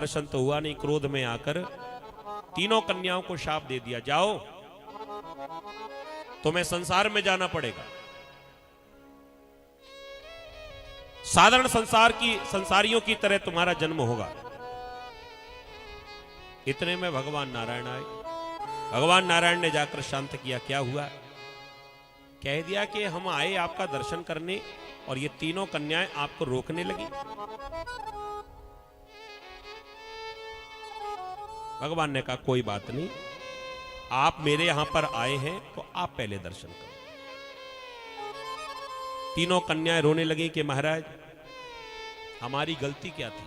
दर्शन तो हुआ नहीं, क्रोध में आकर तीनों कन्याओं को शाप दे दिया, जाओ तुम्हें संसार में जाना पड़ेगा। साधारण संसारियों की तरह तुम्हारा जन्म होगा। इतने में भगवान नारायण आए। भगवान नारायण ने जाकर शांत किया। क्या हुआ? कह दिया कि हम आए आपका दर्शन करने और ये तीनों कन्याएं आपको रोकने लगी। भगवान ने कहा कोई बात नहीं, आप मेरे यहां पर आए हैं तो आप पहले दर्शन करो। तीनों कन्याएं रोने लगी कि महाराज हमारी गलती क्या थी,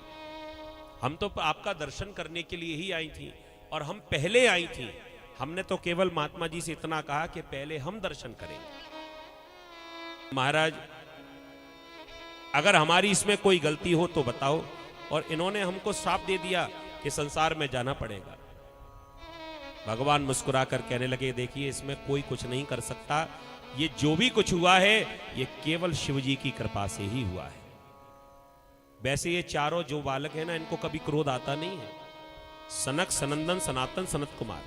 हम तो आपका दर्शन करने के लिए ही आई थी और हम पहले आई थी। हमने तो केवल महात्मा जी से इतना कहा कि पहले हम दर्शन करेंगे। महाराज अगर हमारी इसमें कोई गलती हो तो बताओ। और इन्होंने हमको श्राप दे दिया कि संसार में जाना पड़ेगा। भगवान मुस्कुराकर कहने लगे देखिए इसमें कोई कुछ नहीं कर सकता, ये जो भी कुछ हुआ है ये केवल शिव जी की कृपा से ही हुआ है। वैसे ये चारों जो बालक है ना, इनको कभी क्रोध आता नहीं है। सनक, सनंदन, सनातन, सनत कुमार,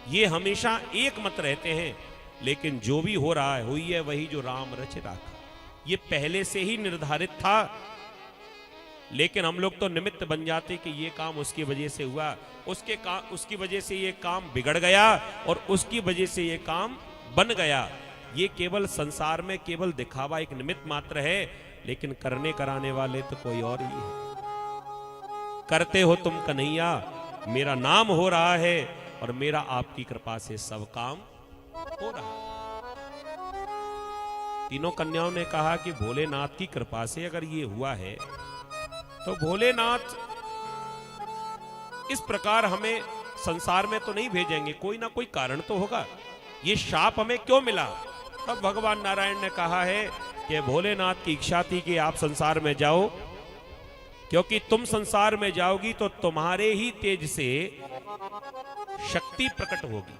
ये हमेशा एक मत रहते हैं। लेकिन जो भी हो रहा है हुई है वही जो राम रच राखा, ये पहले से ही निर्धारित था। लेकिन हम लोग तो निमित्त बन जाते कि ये काम उसकी वजह से हुआ, उसकी वजह से ये काम बिगड़ गया और उसकी वजह से ये काम बन गया। ये केवल संसार में केवल दिखावा एक निमित्त मात्र है, लेकिन करने कराने वाले तो कोई और ही है। करते हो तुम कन्हैया, मेरा नाम हो रहा है और मेरा आपकी कृपा से सब काम हो रहा है। तीनों कन्याओं ने कहा कि भोलेनाथ की कृपा से अगर ये हुआ है तो भोलेनाथ इस प्रकार हमें संसार में तो नहीं भेजेंगे, कोई ना कोई कारण तो होगा। ये शाप हमें क्यों मिला? तब भगवान नारायण ने कहा है कि भोलेनाथ की इच्छा थी कि आप संसार में जाओ, क्योंकि तुम संसार में जाओगी तो तुम्हारे ही तेज से शक्ति प्रकट होगी।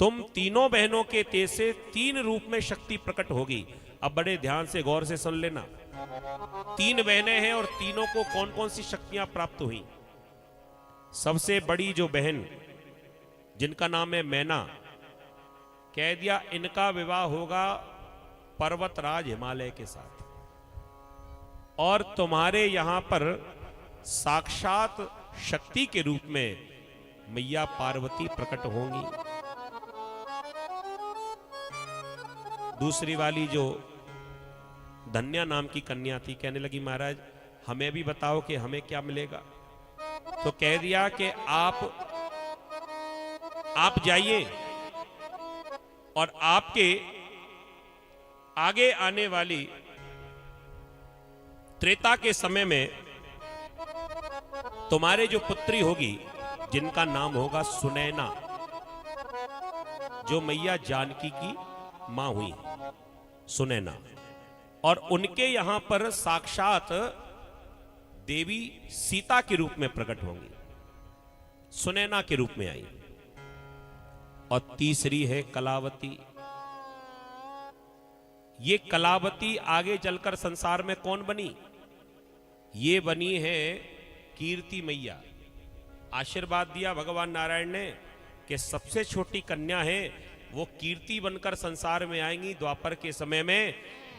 तुम तीनों बहनों के तेज से 3 रूप में शक्ति प्रकट होगी। अब बड़े ध्यान से गौर से सुन लेना। 3 बहनें हैं और तीनों को कौन कौन सी शक्तियां प्राप्त हुई। सबसे बड़ी जो बहन जिनका नाम है मैना, कह दिया इनका विवाह होगा पर्वतराज हिमालय के साथ और तुम्हारे यहां पर साक्षात शक्ति के रूप में मैया पार्वती प्रकट होंगी। दूसरी वाली जो धन्या नाम की कन्या थी, कहने लगी महाराज हमें भी बताओ कि हमें क्या मिलेगा। तो कह दिया कि आप जाइए और आपके आगे आने वाली त्रेता के समय में तुम्हारे जो पुत्री होगी जिनका नाम होगा सुनैना, जो मैया जानकी की मां हुई सुनैना, और उनके यहां पर साक्षात देवी सीता के रूप में प्रकट होंगी, सुनैना के रूप में आई। और तीसरी है कलावती। ये कलावती आगे चलकर संसार में कौन बनी? ये बनी है कीर्ति मैया। आशीर्वाद दिया भगवान नारायण ने कि सबसे छोटी कन्या है वो कीर्ति बनकर संसार में आएंगी द्वापर के समय में,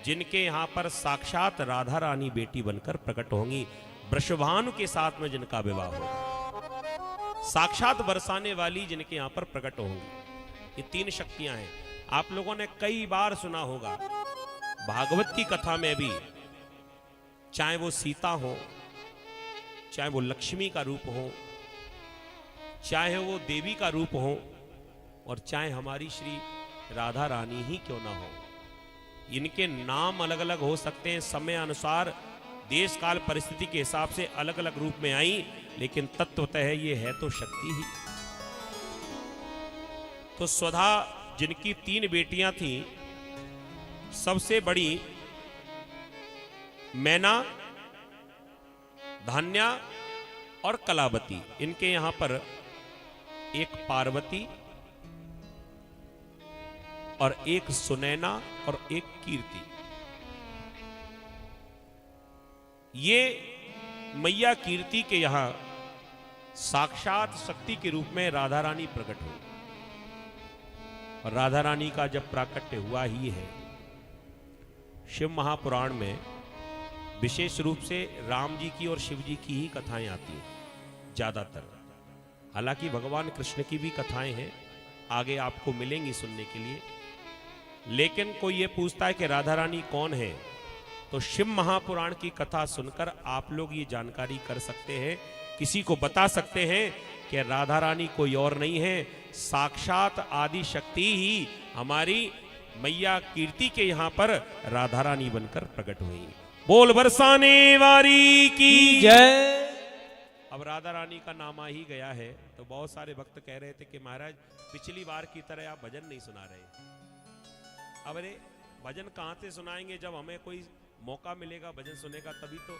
जिनके यहां पर साक्षात राधा रानी बेटी बनकर प्रकट होंगी, वृषभानु के साथ में जिनका विवाह होगा, साक्षात बरसाने वाली जिनके यहां पर प्रकट होंगी। ये 3 शक्तियां हैं। आप लोगों ने कई बार सुना होगा भागवत की कथा में भी, चाहे वो सीता हो, चाहे वो लक्ष्मी का रूप हो, चाहे वो देवी का रूप हो, और चाहे हमारी श्री राधा रानी ही क्यों ना हो, इनके नाम अलग अलग हो सकते हैं, समय अनुसार देश काल परिस्थिति के हिसाब से अलग अलग रूप में आई, लेकिन तत्वतः ये है तो शक्ति ही। तो स्वधा जिनकी 3 बेटियां थी, सबसे बड़ी मैना, धान्या और कलावती, इनके यहां पर एक पार्वती और एक सुनैना और एक कीर्ति, ये मैया कीर्ति के यहां साक्षात शक्ति के रूप में राधा रानी प्रकट हुई। और राधा रानी का जब प्राकट्य हुआ ही है, शिव महापुराण में विशेष रूप से राम जी की और शिव जी की ही कथाएं आती हैं ज्यादातर। हालांकि भगवान कृष्ण की भी कथाएं हैं, आगे आपको मिलेंगी सुनने के लिए। लेकिन कोई ये पूछता है कि राधा रानी कौन है, तो शिव महापुराण की कथा सुनकर आप लोग ये जानकारी कर सकते हैं, किसी को बता सकते हैं कि राधा रानी कोई और नहीं है, साक्षात आदि शक्ति ही हमारी मैया कीर्ति के यहां पर राधा रानी बनकर प्रकट हुई। बोल बरसाने वाली की जय। अब राधा रानी का नाम आ ही गया है, तो बहुत सारे भक्त कह रहे थे कि महाराज पिछली बार की तरह आप भजन नहीं सुना रहे। अब अरे भजन कहां से सुनाएंगे, जब हमें कोई मौका मिलेगा भजन सुनने का तभी तो।